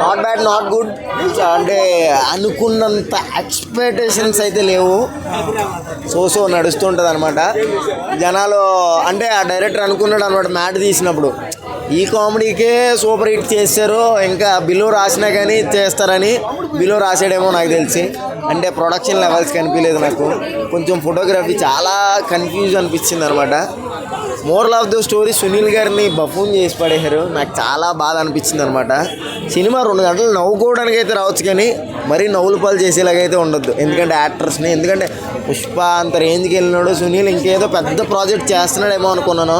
Not bad, not good. అంటే అనుకున్నంత expectations అయితే లేవు. సో నడుస్తుంటుంది అనమాట. జనాలు అంటే ఆ డైరెక్టర్ అనుకున్నాడు అనమాట మ్యాట్ తీసినప్పుడు, ఈ కామెడీకే సూపర్ హిట్ చేశారు, ఇంకా బిలో రాసినా కానీ చేస్తారని. బిలో రాసాడేమో నాకు తెలిసి. అంటే ప్రొడక్షన్ లెవెల్స్ కనిపించలేదు నాకు. కొంచెం ఫోటోగ్రఫీ చాలా కన్ఫ్యూజ్ అనిపించింది అనమాట. Moral of the story Sunil గారిని బఫూన్ చేసి పడేశారు. నాకు చాలా బాధ అనిపించింది అనమాట. సినిమా 2 గంటలు నవ్వుకోవడానికి అయితే రావచ్చు, కానీ మరీ నవ్వులు పాలు చేసేలాగైతే ఉండొద్దు. ఎందుకంటే యాక్టర్స్ని, ఎందుకంటే పుష్ప అంత రేంజ్కి వెళ్ళినాడు, సునీల్ ఇంకేదో పెద్ద ప్రాజెక్ట్ చేస్తున్నాడేమో అనుకున్నాను.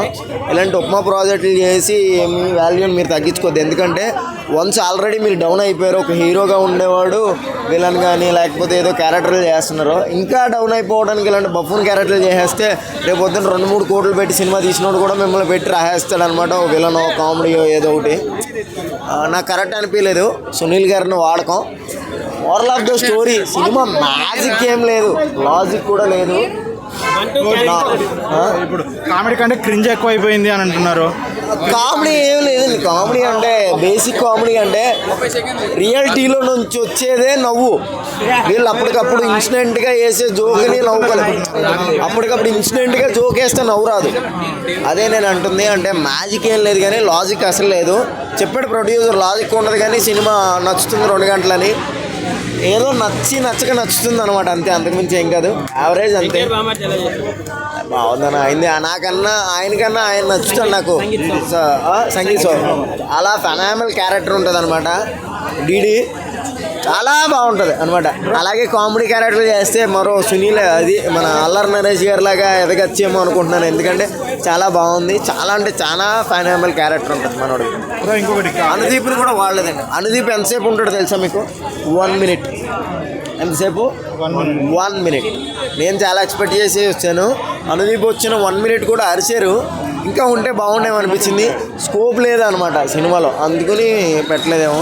ఇలాంటి ఉప్మా ప్రాజెక్టులు చేసి మీ వాల్యూని మీరు తగ్గించుకోవద్దు. ఎందుకంటే వన్స్ ఆల్రెడీ మీరు డౌన్ అయిపోయారు. ఒక హీరోగా ఉండేవాడు విలన్ కానీ లేకపోతే ఏదో క్యారెక్టర్లు చేస్తున్నారు, ఇంకా డౌన్ అయిపోవడానికి ఇలాంటి బఫూన్ క్యారెక్టర్లు చేసేస్తే రేపు పొద్దున్న 2-3 కోట్లు పెట్టి సినిమా తీసినోడు కూడా మిమ్మల్ని పెట్టి రాసేస్తాడు అనమాట. ఓ విలనో కామెడీయో ఏదో ఒకటి. నాకు కరెక్ట్ అనిపించలేదు సునీల్ గారిని వాడకం. Moral of the story, cinema magic ఏం లేదు, లాజిక్ కూడా లేదు. ఇప్పుడు కామెడీ కంటే క్రింజ్ ఎక్కువ అయిపోయింది అని అంటున్నారు. కామెడీ ఏం లేదండి. కామెడీ అంటే బేసిక్ కామెడీ అంటే రియాలిటీలో నుంచి వచ్చేదే నవ్వు. వీళ్ళు అప్పటికప్పుడు ఇన్సిడెంట్గా వేసే జోక్ని నవ్వుకోలేదు. అప్పటికప్పుడు ఇన్సిడెంట్గా జోక్ వేస్తే నవ్వు రాదు. అదే నేను అంటుంది. అంటే మ్యాజిక్ ఏం లేదు, కానీ లాజిక్ అసలు లేదు. చెప్పాడు ప్రొడ్యూసర్ లాజిక్ ఉండదు కానీ సినిమా నచ్చుతుంది 2 గంటలని. ఏదో నచ్చక నచ్చుతుంది అనమాట, అంతే. అంతకుమించి ఏం కాదు, యావరేజ్ అంతే. బాగుందని అయింది. నాకన్నా ఆయనకన్నా ఆయన నచ్చుతాడు నాకు. సంగీత్ సో అలా ఫెనామినల్ క్యారెక్టర్ ఉంటుంది అనమాట. డీడీ చాలా బాగుంటుంది అనమాట. అలాగే కామెడీ క్యారెక్టర్ చేస్తే మరో సునీల్, అది మన అల్లరి నరేష్ గారి లాగా ఎదగచ్చేమో అనుకుంటున్నాను. ఎందుకంటే చాలా బాగుంది. చాలా అంటే చాలా ఫెనామినల్ క్యారెక్టర్ ఉంటుంది మనోడు. ఇంకొకటి అనుదీప్ని కూడా వాడలేదండి. అనుదీప్ ఎంతసేపు ఉంటాడు తెలుసా మీకు? 1 మినిట్. ఎంతసేపు? 1 మినిట్. నేను చాలా ఎక్స్పెక్ట్ చేసి వచ్చాను. అనుదీప్ వచ్చిన 1 మినిట్ కూడా అరిచారు. ఇంకా ఉంటే బాగుండేమో అనిపించింది. స్కోప్ లేదనమాట సినిమాలో, అందుకని పెట్టలేదేమో.